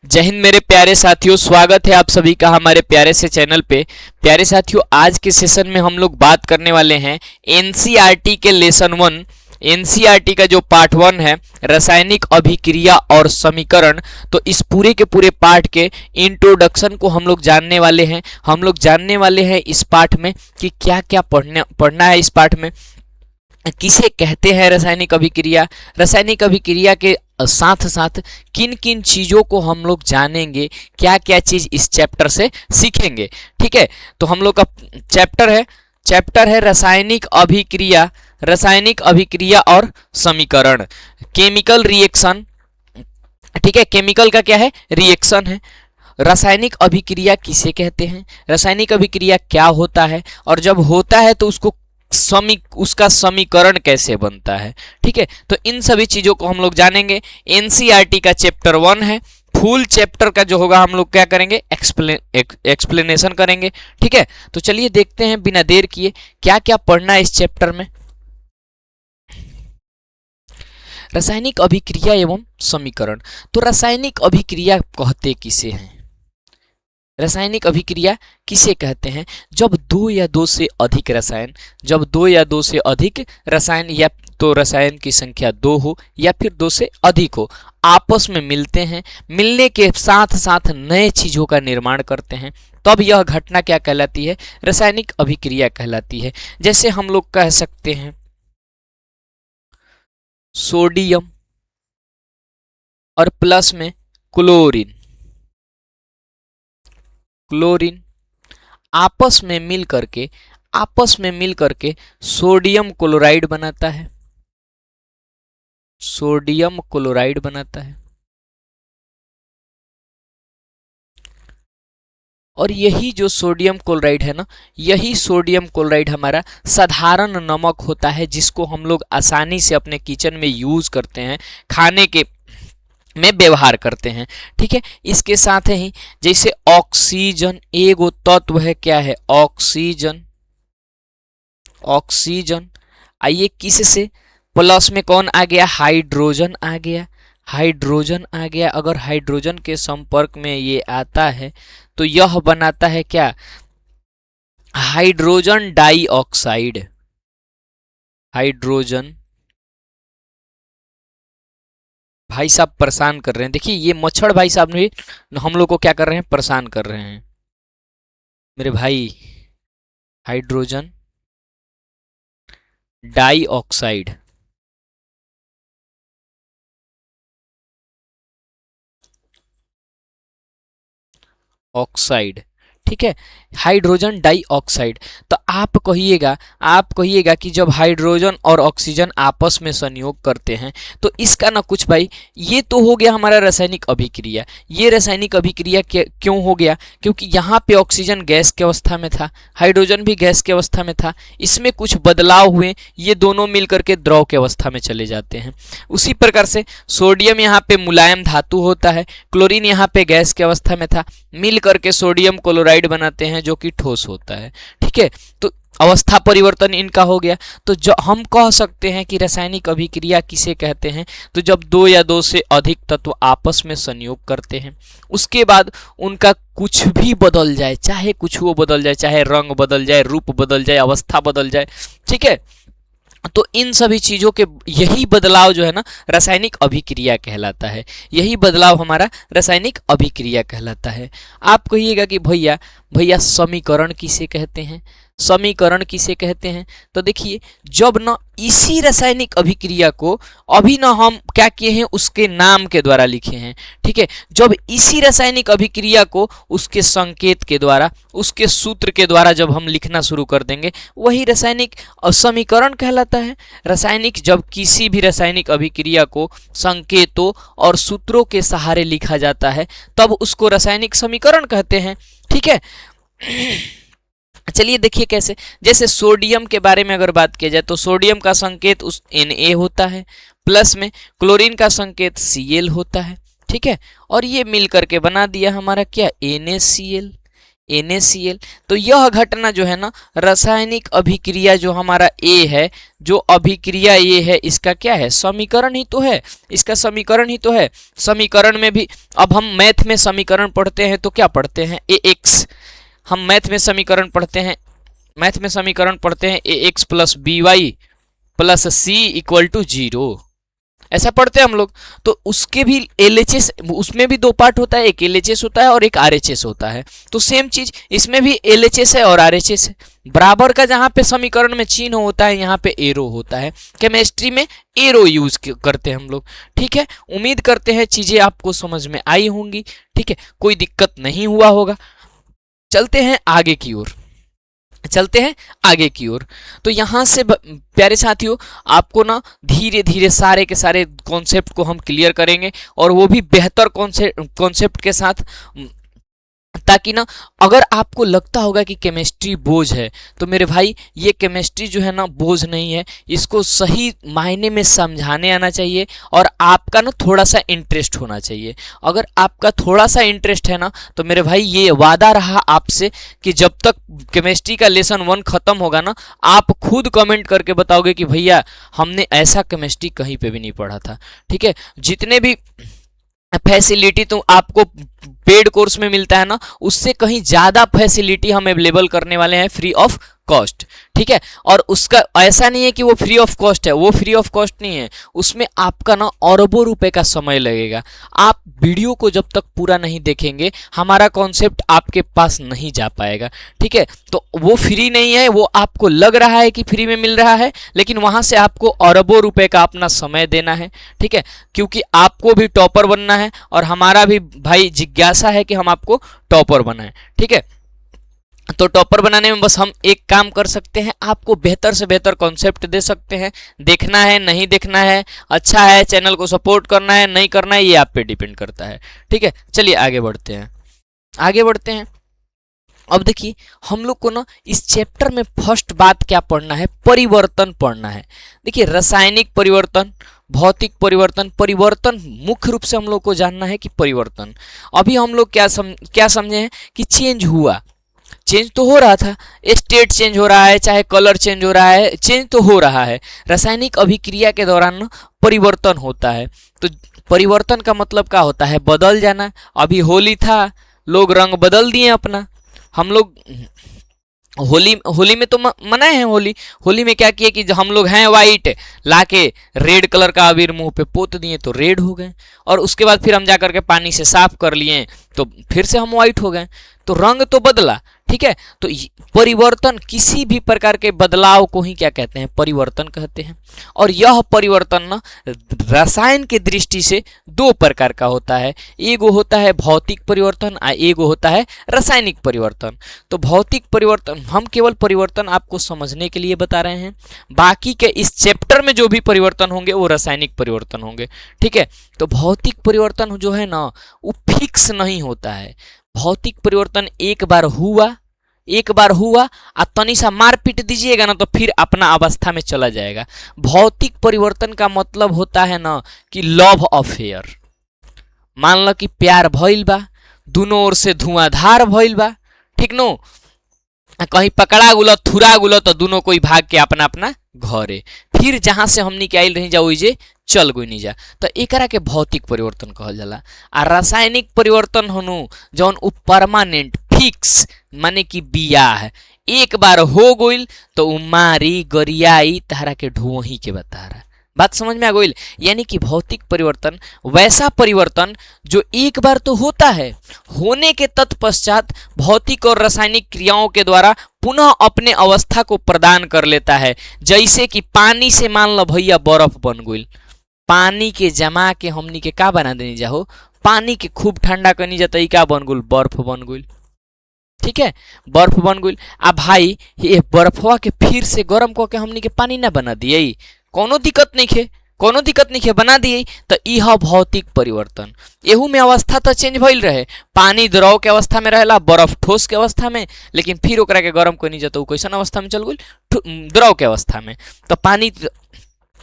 जय हिंद मेरे प्यारे साथियों, स्वागत है आप सभी का हमारे प्यारे से चैनल पे। प्यारे साथियों, आज के सेशन में हम लोग बात करने वाले हैं एनसीईआरटी के लेसन 1, एनसीईआरटी का जो पार्ट 1 है रासायनिक अभिक्रिया और समीकरण। तो इस पूरे के पूरे पार्ट के इंट्रोडक्शन को हम लोग जानने वाले हैं। हम लोग जानने वाले हैं इस पार्ट में कि क्या क्या पढ़ना है। इस पार्ट में किसे कहते हैं रासायनिक अभिक्रिया, रासायनिक अभिक्रिया के साथ साथ किन किन चीज़ों को हम लोग जानेंगे, क्या क्या चीज़ इस चैप्टर से सीखेंगे। ठीक है, तो हम लोग का चैप्टर है रासायनिक अभिक्रिया, रासायनिक अभिक्रिया और समीकरण, केमिकल रिएक्शन। ठीक है, केमिकल का क्या है, रिएक्शन है। रासायनिक अभिक्रिया किसे कहते हैं, रासायनिक अभिक्रिया क्या होता है, और जब होता है तो उसका समीकरण कैसे बनता है। ठीक है, तो इन सभी चीजों को हम लोग जानेंगे। एनसीईआरटी का चैप्टर 1 है। फुल चैप्टर का जो होगा हम लोग क्या करेंगे, एक्सप्लेनेशन करेंगे। ठीक है, तो चलिए देखते हैं बिना देर किए क्या क्या पढ़ना है इस चैप्टर में। रासायनिक अभिक्रिया एवं समीकरण। तो रासायनिक अभिक्रिया कहते किसे हैं, रासायनिक अभिक्रिया किसे कहते हैं? जब दो या दो से अधिक रसायन या तो रसायन की संख्या 2 हो या फिर 2 से अधिक हो, आपस में मिलते हैं, मिलने के साथ साथ नए चीजों का निर्माण करते हैं, तब यह घटना क्या कहलाती है, रासायनिक अभिक्रिया कहलाती है। जैसे हम लोग कह सकते हैं सोडियम और प्लस में क्लोरीन आपस में मिल करके सोडियम क्लोराइड बनाता है, और यही जो सोडियम क्लोराइड है ना, यही सोडियम क्लोराइड हमारा साधारण नमक होता है, जिसको हम लोग आसानी से अपने किचन में यूज करते हैं, खाने के में व्यवहार करते हैं। ठीक है, इसके साथ ही जैसे ऑक्सीजन एगो तत्व है, क्या है, ऑक्सीजन आइए किससे, प्लस में कौन आ गया, हाइड्रोजन आ गया। अगर हाइड्रोजन के संपर्क में ये आता है तो यह बनाता है क्या, हाइड्रोजन डाइऑक्साइड। भाई साहब परेशान कर रहे हैं, देखिए ये मच्छर भाई साहब ने हम लोग को क्या कर रहे हैं, परेशान कर रहे हैं मेरे भाई। Hydrogen dioxide, oxide. ठीक है, हाइड्रोजन डाइऑक्साइड। तो आप कहिएगा कि जब हाइड्रोजन और ऑक्सीजन आपस में संयोग करते हैं तो इसका ना कुछ भाई, ये तो हो गया हमारा रासायनिक अभिक्रिया। ये रासायनिक अभिक्रिया क्यों हो गया, क्योंकि यहाँ पे ऑक्सीजन गैस की अवस्था में था, हाइड्रोजन भी गैस की अवस्था में था, इसमें कुछ बदलाव हुए, ये दोनों मिल करके द्रव की अवस्था में चले जाते हैं। उसी प्रकार से सोडियम यहाँ पे मुलायम धातु होता है, क्लोरीन यहाँ पे गैस की अवस्था में था, मिल करके सोडियम क्लोराइड बनाते हैं जो कि ठोस होता है। ठीक है, तो अवस्था परिवर्तन इनका हो गया। तो जो हम कह सकते हैं कि रासायनिक अभिक्रिया किसे कहते हैं, तो जब 2 या 2 से अधिक तत्व आपस में संयोग करते हैं, उसके बाद उनका कुछ भी बदल जाए, चाहे कुछ वो बदल जाए, चाहे रंग बदल जाए, रूप बदल जाए, अवस्था बदल जाए। ठीक है, तो इन सभी चीजों के यही बदलाव जो है ना रासायनिक अभिक्रिया कहलाता है, यही बदलाव हमारा रासायनिक अभिक्रिया कहलाता है। आप कहिएगा कि भैया समीकरण किसे कहते हैं, तो देखिए, जब न इसी रासायनिक अभिक्रिया को अभी न हम क्या किए हैं, उसके नाम के द्वारा लिखे हैं। ठीक है, जब इसी रासायनिक अभिक्रिया को उसके संकेत के द्वारा, उसके सूत्र के द्वारा जब हम लिखना शुरू कर देंगे, वही रासायनिक समीकरण कहलाता है। जब किसी भी रासायनिक अभिक्रिया को संकेतों और सूत्रों के सहारे लिखा जाता है, तब उसको रासायनिक समीकरण कहते हैं। ठीक है, चलिए देखिए कैसे। जैसे सोडियम के बारे में अगर बात की जाए तो सोडियम का संकेत उस Na होता है, प्लस में क्लोरीन का संकेत Cl होता है। ठीक है, और ये मिल करके बना दिया हमारा क्या, NaCl। NaCl। तो यह घटना जो है ना, रासायनिक अभिक्रिया जो हमारा A है, जो अभिक्रिया ये है, इसका क्या है, समीकरण ही तो है, इसका समीकरण ही तो है। समीकरण में भी अब हम मैथ में समीकरण पढ़ते हैं तो क्या पढ़ते हैं, AX। हम मैथ में समीकरण पढ़ते हैं, AX plus BY plus C equal to 0, ऐसा पढ़ते हैं हम लोग। तो उसके भी LHS, उसमें भी दो पार्ट होता है, एक LHS होता है और एक RHS होता है। तो सेम चीज इसमें भी LHS है और RHS है। बराबर का जहां पे समीकरण में चिन्ह होता है, यहाँ पे एरो होता है। केमिस्ट्री में एरो यूज करते हैं हम लोग, ठीक है। उम्मीद करते हैं चीजें आपको समझ में आई होंगी, ठीक है, कोई दिक्कत नहीं हुआ होगा। चलते हैं आगे की ओर, तो यहां से प्यारे साथियों आपको ना धीरे धीरे सारे के सारे कॉन्सेप्ट को हम क्लियर करेंगे, और वो भी बेहतर कॉन्सेप्ट के साथ, ताकि ना अगर आपको लगता होगा कि केमिस्ट्री बोझ है, तो मेरे भाई ये केमिस्ट्री जो है ना बोझ नहीं है, इसको सही मायने में समझाने आना चाहिए, और आपका ना थोड़ा सा इंटरेस्ट होना चाहिए। अगर आपका थोड़ा सा इंटरेस्ट है ना, तो मेरे भाई ये वादा रहा आपसे कि जब तक केमिस्ट्री का लेसन 1 खत्म होगा ना, आप खुद कमेंट करके बताओगे कि भैया हमने ऐसा केमिस्ट्री कहीं पे भी नहीं पढ़ा था, ठीक है। जितने भी फैसिलिटी तो आपको पेड कोर्स में मिलता है ना, उससे कहीं ज्यादा फैसिलिटी हम अवेलेबल करने वाले हैं फ्री ऑफ कॉस्ट, ठीक है। और उसका ऐसा नहीं है कि वो फ्री ऑफ कॉस्ट है, वो फ्री ऑफ कॉस्ट नहीं है, उसमें आपका ना अरबों रुपए का समय लगेगा। आप वीडियो को जब तक पूरा नहीं देखेंगे, हमारा कॉन्सेप्ट आपके पास नहीं जा पाएगा, ठीक है। तो वो फ्री नहीं है, वो आपको लग रहा है कि फ्री में मिल रहा है, लेकिन वहां से आपको अरबों रुपए का अपना समय देना है, ठीक है, क्योंकि आपको भी टॉपर बनना है, और हमारा भी भाई जिज्ञासा है कि हम आपको टॉपर बनाएं, ठीक है। तो टॉपर बनाने में बस हम एक काम कर सकते हैं, आपको बेहतर से बेहतर कॉन्सेप्ट दे सकते हैं। देखना है नहीं देखना है, अच्छा है चैनल को सपोर्ट करना है नहीं करना है, ये आप पे डिपेंड करता है, ठीक है। चलिए आगे बढ़ते हैं। अब देखिए हम लोग को ना इस चैप्टर में फर्स्ट बात क्या पढ़ना है, परिवर्तन पढ़ना है। देखिए रासायनिक परिवर्तन, भौतिक परिवर्तन मुख्य रूप से हम लोग को जानना है कि परिवर्तन, अभी हम लोग क्या समझे हैं कि चेंज हुआ, चेंज तो हो रहा था, स्टेट चेंज हो रहा है, चाहे कलर चेंज हो रहा है, चेंज तो हो रहा है। रासायनिक अभिक्रिया के दौरान परिवर्तन होता है। तो परिवर्तन का मतलब क्या होता है, बदल जाना। अभी होली था, लोग रंग बदल दिए अपना। हम लोग होली में तो मनाए हैं, होली में क्या किए कि हम लोग हैं वाइट, लाके रेड कलर का अबीर मुंह पे पोत दिए तो रेड हो गए, और उसके बाद फिर हम जाकर के पानी से साफ कर लिए तो फिर से हम वाइट हो गए। तो रंग तो बदला, ठीक है। तो परिवर्तन, किसी भी प्रकार के बदलाव को ही क्या कहते हैं, परिवर्तन कहते हैं। और यह परिवर्तन ना रसायन के दृष्टि से दो प्रकार का होता है, एगो होता है भौतिक परिवर्तन, एगो होता है रासायनिक परिवर्तन। तो भौतिक परिवर्तन हम केवल परिवर्तन आपको समझने के लिए बता रहे हैं, बाकी के इस चैप्टर में जो भी परिवर्तन होंगे वो रासायनिक परिवर्तन होंगे, ठीक है। तो भौतिक परिवर्तन जो है ना वो फिक्स नहीं होता है। भौतिक परिवर्तन एक बार हुआ आ तनी सा मार पीट दीजिएगा ना तो फिर अपना अवस्था में चला जाएगा। भौतिक परिवर्तन का मतलब होता है ना कि लव अफेयर, मान लो कि प्यार भइल बा, दोनों ओर से धुआंधार भइल बा, ठीक नो, कहीं पकड़ा गुलो थुरा गुलो तो दोनों कोई भाग के अपना अपना घरे, फिर जहां से हमनी के आइल रही जा ओइजे चल गई नहीं जा, तो एकरा के भौतिक परिवर्तन कहल जाला। आ रासायनिक परिवर्तन होनु जौन उ परमानेंट फिक्स, माने कि बियाह एक बार हो गइल तो उ मारी गरियाई तारा के ढोही के बता रहा। बात समझ में आ गई। यानी कि भौतिक परिवर्तन वैसा परिवर्तन जो एक बार तो होता है, होने के तत्पश्चात भौतिक और रासायनिक क्रियाओं के द्वारा पुनः अपने अवस्था को प्रदान कर लेता है। जैसे कि पानी से मान लो भैया बर्फ बन गई, पानी के जमा के हमनी के का बना देनी जाओ, पानी के खूब ठंडा करनी जाता है, का बन गई, बर्फ बन गई, ठीक है, बर्फ बन गई। आ भाई ये बर्फवा के फिर से गर्म करके हमनी के पानी ना बना दिए, कोनो दिक्कत नहीं है, बना दिए, तो यह भौतिक परिवर्तन। एहू में अवस्था तो चेंज भइल रहे, पानी द्रव के अवस्था में रहेला, बर्फ ठोस के अवस्था में, लेकिन फिर ओकरा के गर्म करनी जाता है, कैसन अवस्था में चल गई, द्रव के अवस्था में। तो पानी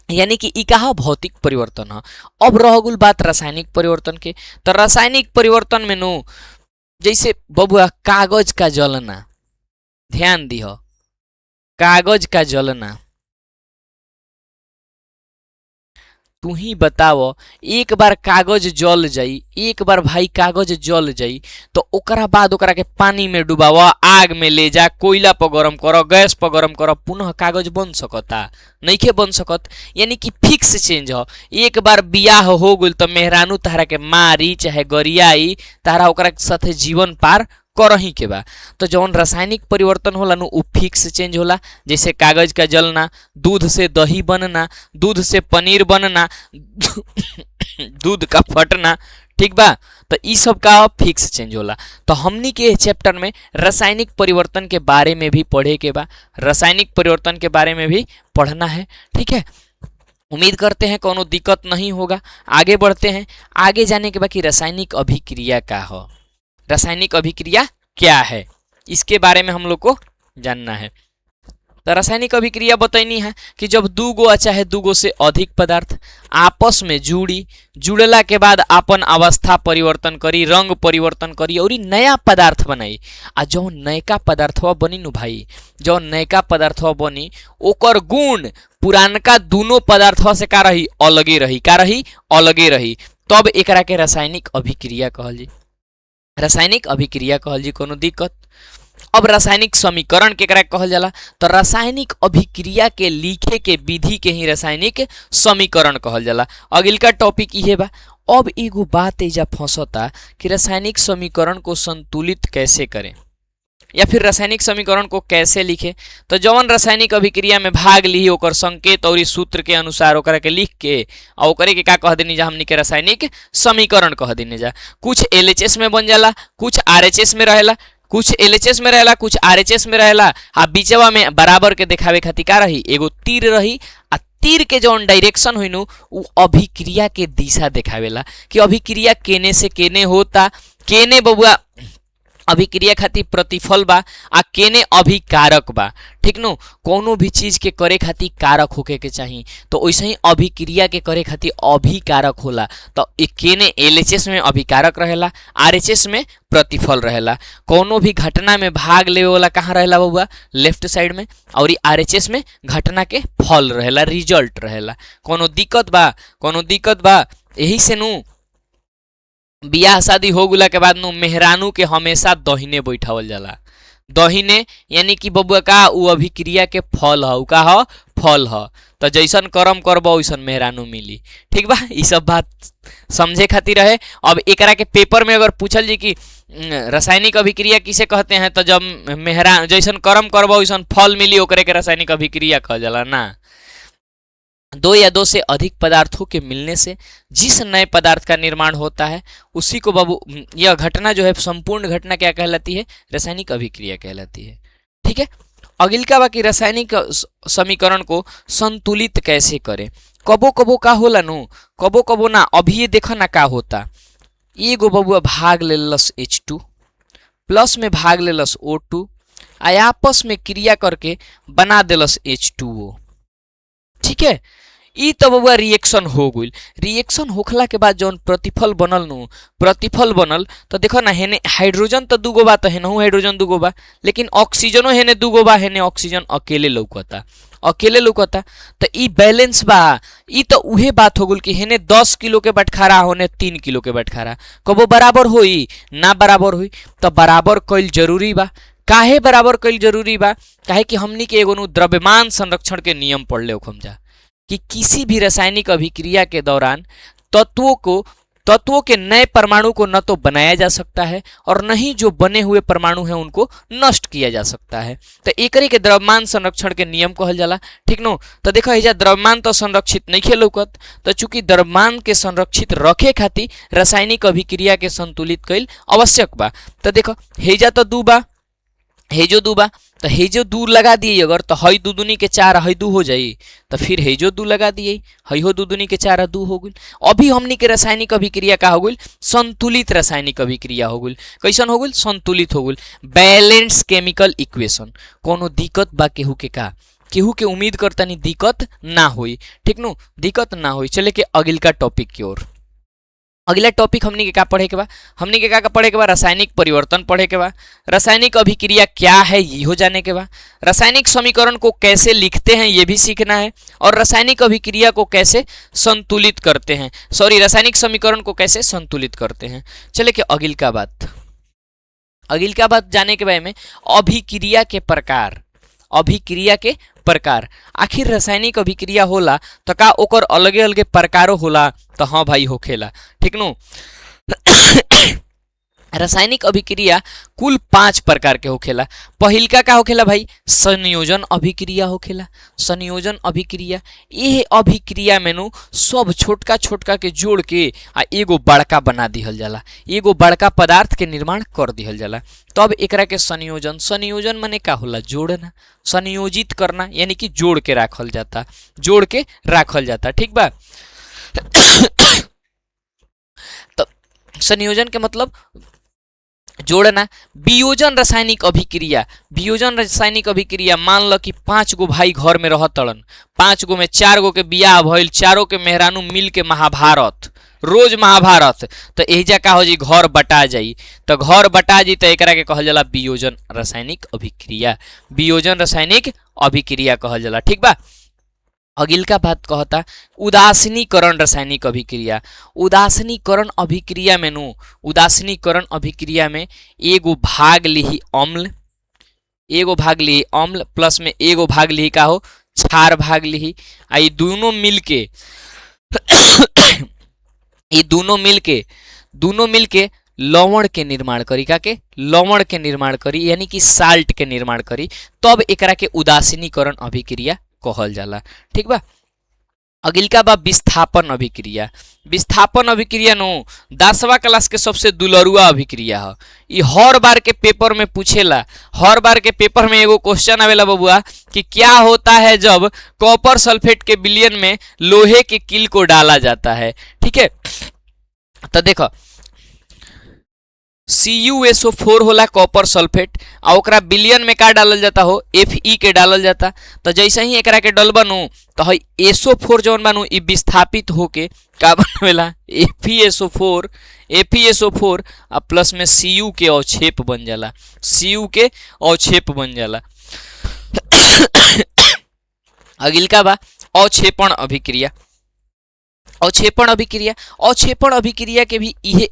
यानी कि ई कहा भौतिक परिवर्तन है। अब रह गई बात रासायनिक परिवर्तन के। तो रासायनिक परिवर्तन में नु जैसे बबुआ कागज का जलना, ध्यान दिहो, कागज का जलना। तू ही बताओ, एक बार कागज जल जाई, एक बार भाई कागज जल जाई तो ओकरा बाद ओकरा के पानी में डुबाव, आग में ले जा, कोयला पर गरम करो, गैस पर गरम करो, पुनः कागज बन सकता? नइखे बन सकत। यानी कि फिक्स चेंज हो। एक बार बियाह हो गइल तो मेहरानू तहरा के मारी चाहे गरियाई, तहरा ओकरा के साथे जीवन पार करही के बा। तो जौन रासायनिक परिवर्तन होला नु उ फिक्स चेंज होला। जैसे कागज का जलना, दूध से दही बनना, दूध से पनीर बनना, दूध का फटना, ठीक बा। तो ई सब का फिक्स चेंज होला। तो हमनी के चैप्टर में रासायनिक परिवर्तन के बारे में भी पढ़े के बा, रासायनिक परिवर्तन के बारे में भी पढ़ना है, ठीक है। उम्मीद करते हैं कोनो दिक्कत नहीं होगा। आगे बढ़ते हैं। आगे जाने के बाद कि रासायनिक अभिक्रिया का हो, रासायनिक अभिक्रिया क्या है, इसके बारे में हम लोग को जानना है। तो रासायनिक अभिक्रिया बतैनी है कि जब दू गो चाहे दू गो से अधिक पदार्थ आपस में जुड़ला के बाद अपन अवस्था परिवर्तन करी, रंग परिवर्तन करी और नया पदार्थ बनाई। आ जो नयका पदार्थवा बनी नु भाई, जो नयका पदार्थवा बनी ओकर गुण पुरानका दोनों पदार्थवा से का रही? अलगे रही। का रही? अलगे रही। तब एकरा के रासायनिक अभिक्रिया कहल जी। रासायनिक अभिक्रिया कहल जी, कोनो दिक्कत? अब रासायनिक समीकरण केकरा कहल जाला? तो रासायनिक अभिक्रिया के लिखे के विधि के ही रासायनिक समीकरण कहल जाला। अगिलका टॉपिक इहे बा। अब एगो बात एजा फंसता कि रासायनिक समीकरण को संतुलित कैसे करें या फिर रासायनिक समीकरण को कैसे लिखे। तो जवन रासायनिक अभिक्रिया में भाग ली ओकर संकेत और सूत्र के अनुसार ओकरा के लिख के और ओकरे के का कह देनी जा? हमनी के रासायनिक समीकरण कह देनी जा। कुछ एलएचएस में बन जाला, कुछ आरएचएस में रहेला, कुछ एलएचएस में रहेला, कुछ आरएचएस में रहेला। आ बीचवा में बराबर के दिखावे खातिर का रही? एगो तीर रही। आ तीर के जौन डायरेक्शन हुई नु उ अभिक्रिया के दिशा दिखावेला कि अभिक्रिया केने से केने होता, केने बबुआ अभिक्रिया खातिर प्रतिफल बा, आ केने अभिकारक बा, ठीक नो। कोनो भी चीज के करे खातिर कारक होके के चाहिए, तो वैसे ही अभिक्रिया के करे खातिर अभिकारक होला। तो केने एलएचएस में अभिकारक रहेला, आरएचएस में प्रतिफल रहेला। कोनो भी घटना में भाग लेवे वाला कहाँ रहेला बबुआ? लेफ्ट साइड में। और आरएचएस में घटना के फल रहेला, रिजल्ट रहेला। कोनो दिक्कत बा? कोनो दिक्कत बा? यही से नु बियाह शादी हो गुला के बाद नु मेहरानू के हमेशा दहिने बैठावल जाला। दहिने यानी कि बबुआ का उ अभिक्रिया के फल ह, उ का ह? फल ह। तो जैसन कर्म करबो वैसन मेहरानू मिली, ठीक बा। ई सब बात समझे खातिर रहे। अब एकरा के पेपर में अगर पूछल जी कि रासायनिक अभिक्रिया किसे कहते हैं, तो जब मेहरान जैसन कर्म करबो वैसन फल मिली ओकरे के रासायनिक अभिक्रिया कहल जाला ना। दो या दो से अधिक पदार्थों के मिलने से जिस नए पदार्थ का निर्माण होता है उसी को बाबू यह घटना जो है, संपूर्ण घटना क्या कहलाती है? रासायनिक अभिक्रिया कहलाती है, ठीक है। अगिलका बाकी रासायनिक समीकरण को संतुलित कैसे करें। कबो कबो का होला नु, कबो कबो ना। अभी ये देखो ना का होता, एगो बबुआ भाग लेलस H2 प्लस में भाग लेलस O2 आपस में क्रिया करके बना देलस H2O, ठीक है। ई तो बबुआ रिएक्शन हो गइल। रिएक्शन होखला के बाद जौन प्रतिफल बनल नु, प्रतिफल बनल तो देखो ना, हेने हाइड्रोजन तो दूगो बा, तो हेनहु हाइड्रोजन दूगो बा, लेकिन ऑक्सीजनो हेने दूगो बा, हेने ऑक्सीजन अकेले लौकता, अकेले लौकता। तो ई बैलेंस बा। ई तो उहे बात हो गइल कि हेने 10 किलो के बटखारा, होने 3 किलो के बटखारा। कबो बराबर होई ना? बराबर हुई। तो बराबर कईल जरूरी बा। काहे बराबर कईल जरूरी बा? काहे कि हमनी के एगो द्रव्यमान संरक्षण के नियम पढ़ ले हम जा कि किसी भी रासायनिक अभिक्रिया के दौरान तत्वों के नए परमाणु को न तो बनाया जा सकता है और न ही जो बने हुए परमाणु हैं उनको नष्ट किया जा सकता है। तो एकरे के द्रव्यमान संरक्षण के नियम कहल जाला, ठीक नो। तो देखो एजा द्रव्यमान तो संरक्षित नहीं खे लौकत, तो चूंकि द्रव्यमान के संरक्षित रखे खातिर रासायनिक अभिक्रिया के संतुलित कईल आवश्यक बा। तो देखो हेजा तो दू बा, हेजो दू बा, तो हेजो दू लगा दिए अगर, तो हई दू दूनी के 4 हई 2 हो जाई। तो फिर हेजो 2 लगा दिए, हई हो 2 दूनी के 4 2 हो गई। अभी हमनी के रासायनिक अभिक्रिया का हो गई? संतुलित रासायनिक अभिक्रिया हो गई। कैसन हो गई? संतुलित हो गई। Balance chemical equation. कोनो दिक्कत बा केहू के का? केहू के उम्मीद करतानी दिक्कत ना होई, ठीक नो, दिक्कत ना होई। चले के अगिलका टॉपिक की ओर। अगला टॉपिक हमनी के का पढ़े के बा, हमनी के का पढ़े के बा, रासायनिक परिवर्तन पढ़े के बा, रासायनिक अभिक्रिया क्या है ये हो जाने के बा, रासायनिक समीकरण को कैसे लिखते हैं ये भी सीखना है, और रासायनिक अभिक्रिया को कैसे संतुलित करते हैं, सॉरी रासायनिक समीकरण को कैसे संतुलित करते हैं। चले कि अगिल का बात जाने के बारे में अभिक्रिया के प्रकार, अभिक्रिया के प्रकार। आखिर रासायनिक अभिक्रिया होला तो का ओकर अलगे अलगे प्रकारों होला, तो हाँ भाई होखेला, ठीक नु। रासायनिक अभिक्रिया कुल 5 प्रकार के होखेला। पहिलका का होखेला भाई, संयोजन अभिक्रिया होखेला। संयोजन अभिक्रिया, ये अभिक्रिया में नु सब छोटका छोटका के जोड़ के आ एगो बड़का बना दिहल जाला, एगो बड़का पदार्थ के निर्माण कर दिहल जाला, तब एकरा के संयोजन। संयोजन माने का होला, जोड़ना, संयोजित करना, यानी कि जोड़ के राखल जाता, जोड़ के राखल जाता, ठीक बा। तो संयोजन के मतलब जोड़ना। वियोजन रासायनिक अभिक्रिया, वियोजन रासायनिक अभिक्रिया, मान लो कि 5 गो भाई घर में रहतड़न, 5 गो में 4 गो के बियाह भइल, चारों के मेहरानू मिल के महाभारत, रोज महाभारत, तो एहिजा का हो जी, घर बटा जाई, तो घर बटा जी तो एकरा के कहल जाला वियोजन रासायनिक अभिक्रिया, वियोजन रासायनिक अभिक्रिया कहल जाला, ठीक बा। अगिल का बात कहता उदासीनीकरण रासायनिक अभिक्रिया। उदासीनीकरण अभिक्रिया में नु, उदासीनीकरण अभिक्रिया में एगो भाग लिही अम्ल, एगो भाग लिही अम्ल प्लस में एगो भाग लिही का हो, क्षार भाग लिही, आ ये दोनों मिलके लवण के निर्माण करी, का के लवण के निर्माण करी, यानी कि साल्ट के निर्माण करी, तब एकरा के उदासीनीकरण अभिक्रिया कहल जाला, ठीक बा। अगिल का बा विस्थापन अभिक्रिया। विस्थापन अभिक्रिया नो 10वां क्लास के सबसे दुलरुआ अभिक्रिया है। ये हर बार के पेपर में पूछेला, हर बार के पेपर में एगो क्वेश्चन आवेला बबुआ कि क्या होता है जब कॉपर सल्फेट के विलयन में लोहे के कील को डाला जाता है, ठीक है। तो देखो CuSO4 होला कॉपर सल्फेट, आ ओकरा विलयन में का डालल जाता हो, Fe के डालल जाता। तो जैसे ही एकरा के डलबनु तो है SO4 जौन बानू इ विस्थापित होके का बनवेला FeSO4 आ प्लस में Cu के अवक्षेप बन जाला, Cu के अवक्षेप बन जाला। अगिल का बा अवक्षेपण अभिक्रिया। अवक्षेपण अभिक्रिया, अवक्षेपण अभिक्रिया के भी इहे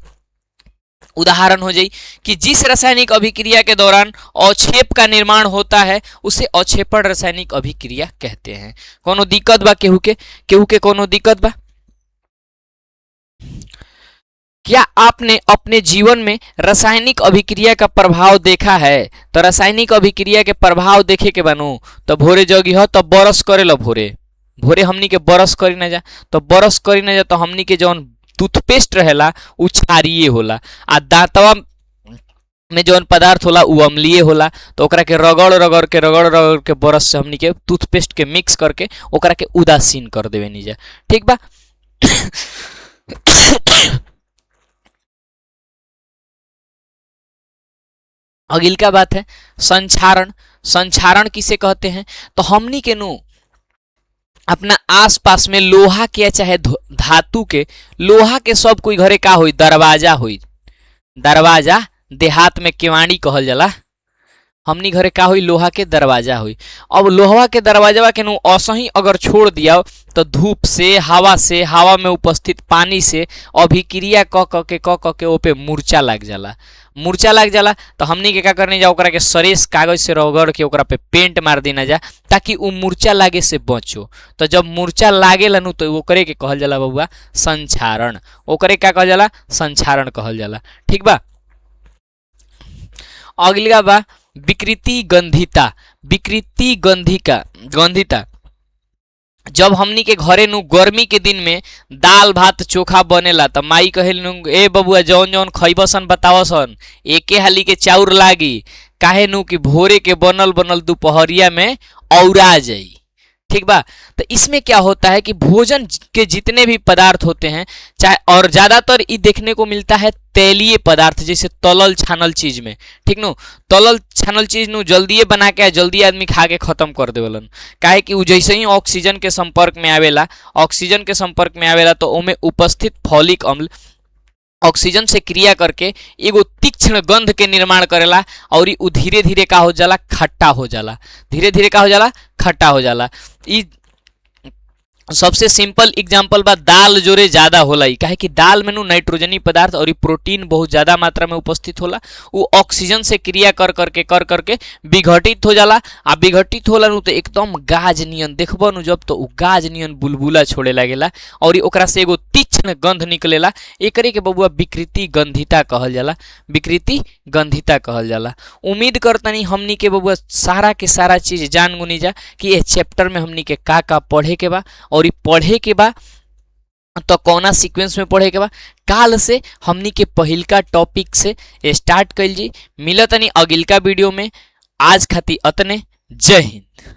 उदाहरण हो जाई कि जिस रासायनिक अभिक्रिया के दौरान अवक्षेप का निर्माण होता है उसे अवक्षेपण रासायनिक अभिक्रिया कहते हैं। कोनो दिक्कत बा केहू के कोनो दिक्कत बा? क्या आपने अपने जीवन में रासायनिक अभिक्रिया का प्रभाव देखा है? तो रासायनिक अभिक्रिया के प्रभाव देखे के बानू तो भोरे जगी हो तो बरस करे लो, भोरे हमनी के बरस करी ना जा, तो बरस करी ना जा तो हमनी के जौन टूथपेस्ट रहेला उ क्षारीय होला, आ दांतवा में जौन पदार्थ होला उ अम्लीय होला, तो ओकरा के रगड़ के ब्रश से हमनी के टूथपेस्ट के मिक्स करके ओकरा के उदासीन कर देवे नीजा, ठीक बा। अगिल का बात है संक्षारण। संक्षारण किसे कहते हैं? तो हमनी के नु अपना आसपास में लोहा के चाहे धातु के, लोहा के सब कोई घरे का होई, दरवाजा होई, दरवाजा देहात में केवाड़ी कहल जाला, हमनी घरे का होई, लोहा के दरवाजा होई। अब लोहा के दरवाजा के नु असही अगर छोड़ दिया तो धूप से, हवा में उपस्थित पानी से अभिक्रिया क के ओपे मूर्छा लग जाला, मूर्छा लग जाला। तो हमनी के का करने जा, ओकरा के सरेस कागज से रगड़ के ओकरा पे पेंट मार देना जा ताकि वो मूर्छा लागे से बचो। तो जब मूर्छा लागे लनु तो ओकरे के कहल जाला बबुआ संक्षारण, ओकरे का कहल जाला, संक्षारण कहल जाला, ठीक बा। अगला बा विकृति गंधिता। विकृति गंधिता जब हमनी के घरे नु गर्मी के दिन में दाल भात चोखा बनेला तो माई कहेल नु ए बबुआ जौन जौन खइबसन बतावसन, एके हाली के चाउर लागी, काहे नु कि भोरे के बनल दोपहरिया में औरा जाई, ठीक बा। तो इसमें क्या होता है कि भोजन के जितने भी पदार्थ होते हैं चाहे, और ज्यादातर ये देखने को मिलता है तेलीय पदार्थ जैसे तलल छानल चीज में, ठीक नो, तलल छानल चीज नु जल्दी बना के जल्दी आदमी खा के खत्म कर देवलन, काहे कि उ जैसे ही ऑक्सीजन के संपर्क में आवेला तो ओमे उपस्थित फॉलिक अम्ल ऑक्सीजन से क्रिया करके एगो तीक्ष्ण गंध के निर्माण करेला और उ धीरे धीरे का हो जाला, खट्टा हो जाला, धीरे धीरे का हो जाला, खट्टा हो जाला। इ सबसे सिंपल एग्जांपल बा दाल जोरे ज्यादा होला। काहे कि दाल में नाइट्रोजनी पदार्थ और प्रोटीन बहुत ज्यादा मात्रा में उपस्थित होला। वो ऑक्सीजन से क्रिया कर करके विघटित हो जाला। आ विघटित होला नु तो एकदम गाज नियन देखबो नु जब तो उ गाज नियन बुलबुला छोड़े लागेला और ओकरा से एगो तीक्ष्ण गंध निकलेला। एकरे के बबुआ विकृति गंधिता कहल जाला, विकृति गंधिता कहल जाला। उम्मीद करतनी हमनी के बबुआ सारा के सारा चीज जान गुनी जा कि इस चैप्टर में हमनी के का पढ़े के बा और पढ़े के बा तो कौना सीक्वेंस में पढ़े के बा। काल से हमनी के पहिलका टॉपिक से स्टार्ट कइल जी। मिलतनी अगिलका वीडियो में। आज खातिर अतने। जय हिंद।